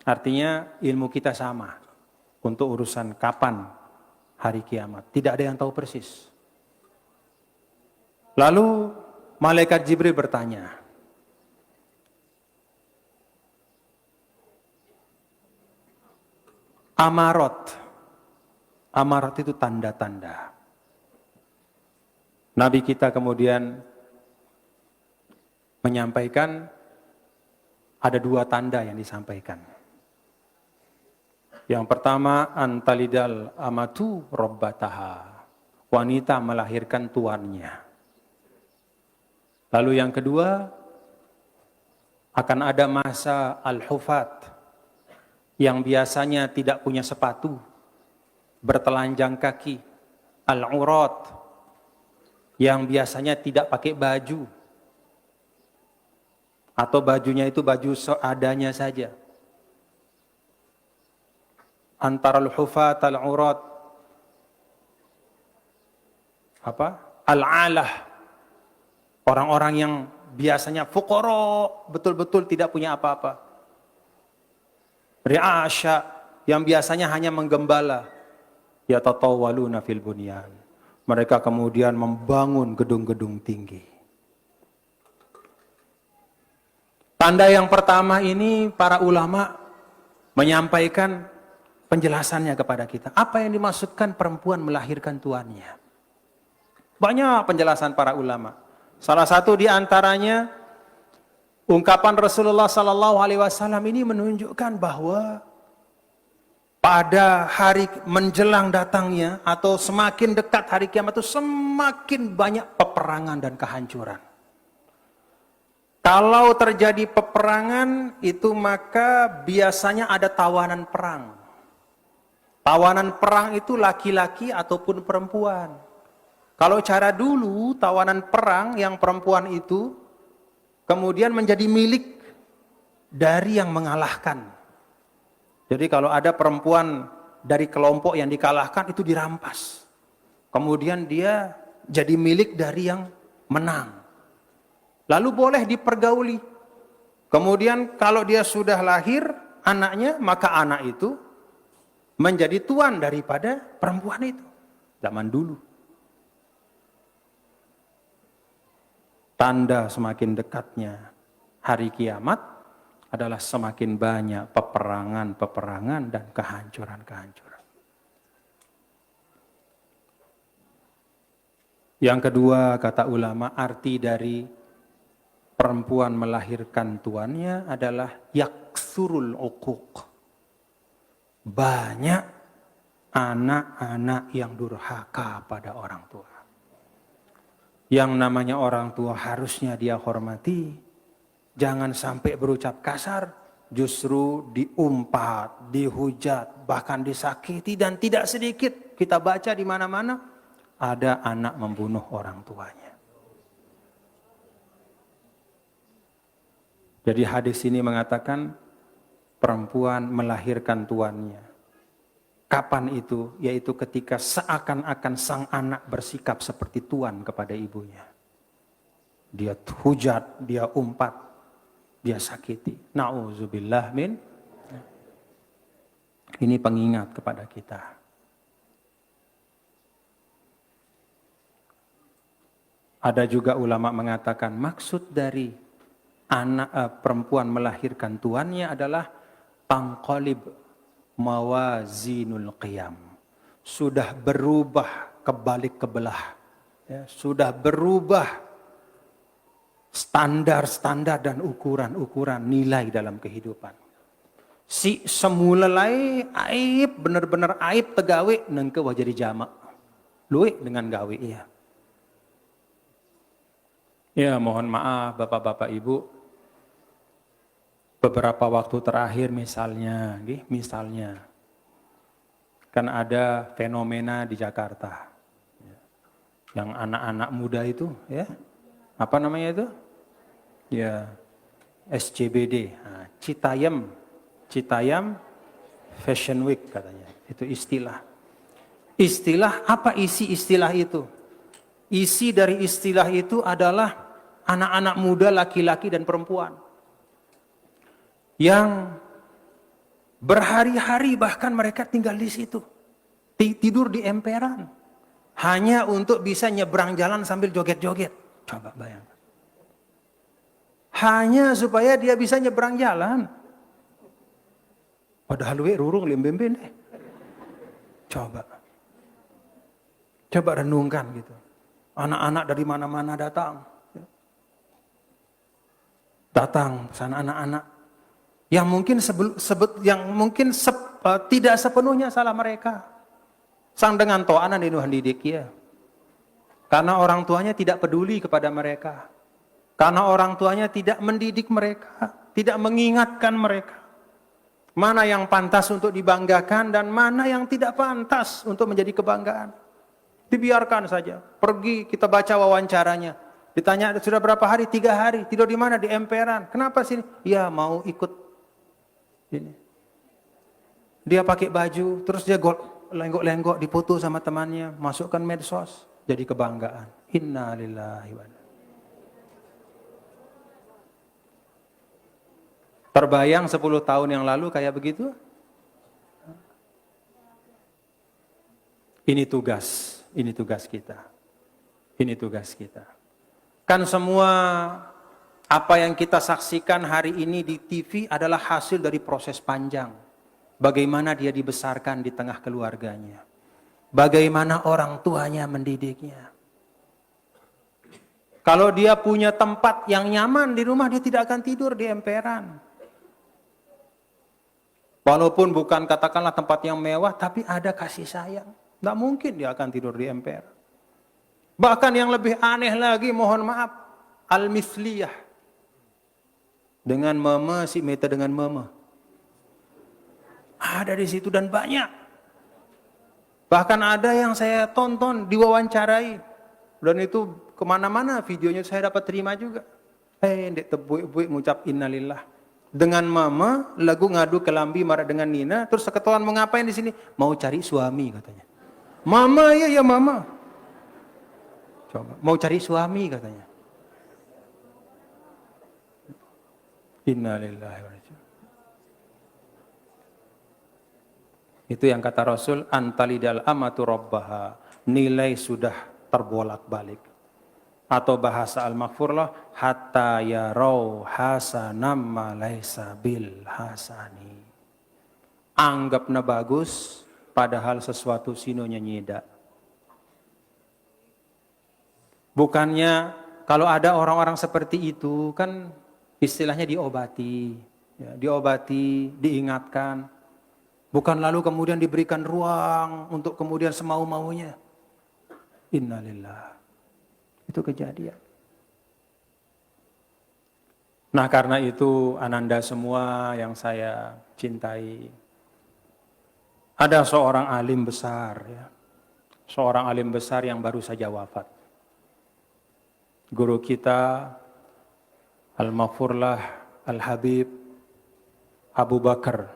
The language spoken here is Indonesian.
Artinya ilmu kita sama untuk urusan kapan hari kiamat. Tidak ada yang tahu persis. Lalu malaikat Jibril bertanya, Amarat itu tanda-tanda. Nabi kita kemudian menyampaikan ada 2 tanda yang disampaikan. Yang pertama, antalidal amatu robbataha. Wanita melahirkan tuannya. Lalu yang kedua, akan ada masa al-hufat yang biasanya tidak punya sepatu, bertelanjang kaki, al-urat yang biasanya tidak pakai baju, atau bajunya itu baju seadanya saja. Antara al-hufat, al-urat, al-alah, orang-orang yang biasanya fuqara, betul-betul tidak punya apa-apa. Ri'asya, yang biasanya hanya menggembala. Yatatawwaluna fil bunyan. Mereka kemudian membangun gedung-gedung tinggi. Tanda yang pertama ini para ulama menyampaikan penjelasannya kepada kita. Apa yang dimaksudkan perempuan melahirkan tuannya? Banyak penjelasan para ulama. Salah satu di antaranya ungkapan Rasulullah SAW ini menunjukkan bahwa pada hari menjelang datangnya atau semakin dekat hari kiamat itu semakin banyak peperangan dan kehancuran. Kalau terjadi peperangan itu maka biasanya ada tawanan perang. Tawanan perang itu laki-laki ataupun perempuan. Kalau cara dulu tawanan perang yang perempuan itu kemudian menjadi milik dari yang mengalahkan. Jadi kalau ada perempuan dari kelompok yang dikalahkan itu dirampas. Kemudian dia jadi milik dari yang menang. Lalu boleh dipergauli. Kemudian kalau dia sudah lahir anaknya, maka anak itu menjadi tuan daripada perempuan itu. Zaman dulu. Tanda semakin dekatnya hari kiamat adalah semakin banyak peperangan-peperangan dan kehancuran-kehancuran. Yang kedua, kata ulama, arti dari perempuan melahirkan tuannya adalah yaksurul uquq. Banyak anak-anak yang durhaka pada orang tua. Yang namanya orang tua harusnya dia hormati. Jangan sampai berucap kasar, justru diumpat, dihujat, bahkan disakiti, dan tidak sedikit kita baca di mana-mana ada anak membunuh orang tuanya. Jadi hadis ini mengatakan perempuan melahirkan tuannya. Kapan itu? Yaitu ketika seakan-akan sang anak bersikap seperti tuan kepada ibunya. Dia hujat, dia umpat, dia sakiti. Na'udzubillah min. Ini pengingat kepada kita. Ada juga ulama mengatakan maksud dari anak perempuan melahirkan tuannya adalah tangqalib mawazinul qiyam. Sudah berubah kebalik kebelah. Ya, sudah berubah standar-standar dan ukuran-ukuran nilai dalam kehidupan. Si semula lai aib, benar-benar aib tegawe nengke wajari jamak. Luwe dengan gawe iya. Ya mohon maaf Bapak-bapak Ibu. Beberapa waktu terakhir misalnya kan ada fenomena di Jakarta. Yang anak-anak muda itu ya. Apa namanya itu? Ya, SCBD, nah, Citayam Fashion Week katanya. Itu istilah. Istilah, apa isi istilah itu? Isi dari istilah itu adalah anak-anak muda laki-laki dan perempuan yang Berhari-hari bahkan mereka tinggal di situ. Tidur di emperan. Hanya untuk bisa nyebrang jalan sambil joget-joget. Coba bayangkan. Hanya supaya dia bisa nyebrang jalan. Padahal rurung lembemben deh. Coba. Coba renungkan gitu. Anak-anak dari mana-mana datang. Datang sana anak-anak. Yang mungkin tidak sepenuhnya salah mereka. Sang dengan to'anan di Nuhan didik ya. Karena orang tuanya tidak peduli kepada mereka. Karena orang tuanya tidak mendidik mereka. Tidak mengingatkan mereka. Mana yang pantas untuk dibanggakan dan mana yang tidak pantas untuk menjadi kebanggaan. Dibiarkan saja. Pergi kita baca wawancaranya. Ditanya sudah berapa hari? 3 hari. Tidur di mana? Di emperan. Kenapa sini? Ya mau ikut. Ini. Dia pakai baju, terus dia lenggok-lenggok dipoto sama temannya, masukkan medsos, jadi kebanggaan. Inna lillahi wa inna. Terbayang 10 tahun yang lalu kayak begitu? Ini tugas kita. Ini tugas kita. Kan semua apa yang kita saksikan hari ini di TV adalah hasil dari proses panjang. Bagaimana dia dibesarkan di tengah keluarganya. Bagaimana orang tuanya mendidiknya. Kalau dia punya tempat yang nyaman di rumah, dia tidak akan tidur di emperan. Walaupun bukan katakanlah tempat yang mewah, tapi ada kasih sayang. Tidak mungkin dia akan tidur di emperan. Bahkan yang lebih aneh lagi, mohon maaf, al-misliyah. Dengan mama, si Meta dengan mama. Ada di situ dan banyak. Bahkan ada yang saya tonton, diwawancarai. Dan itu kemana-mana videonya saya dapat terima juga. Ndek tebuik-buik mengucap innalillah. Dengan mama, lagu ngadu ke lambi marah dengan Nina. Terus seketahuan mau ngapain di sini? Mau cari suami katanya. Mama, ya mama. Coba, mau cari suami katanya. Innalillahi wa inna. Itu yang kata Rasul, antalidal amatu rabbaha, nilai sudah terbolak-balik. Atau bahasa al-maghfurlah, hatta yarau hasanam ma laisa bil hasani. Anggapna bagus, padahal sesuatu sinonya nyida. Bukannya kalau ada orang-orang seperti itu, kan istilahnya diobati, ya, diobati, diingatkan. Bukan lalu kemudian diberikan ruang untuk kemudian semau-maunya. Innalillah. Itu kejadian. Nah karena itu ananda semua yang saya cintai. Ada seorang alim besar, ya. Seorang alim besar yang baru saja wafat. Guru kita Al-Maghfurlah Al-Habib Abu Bakar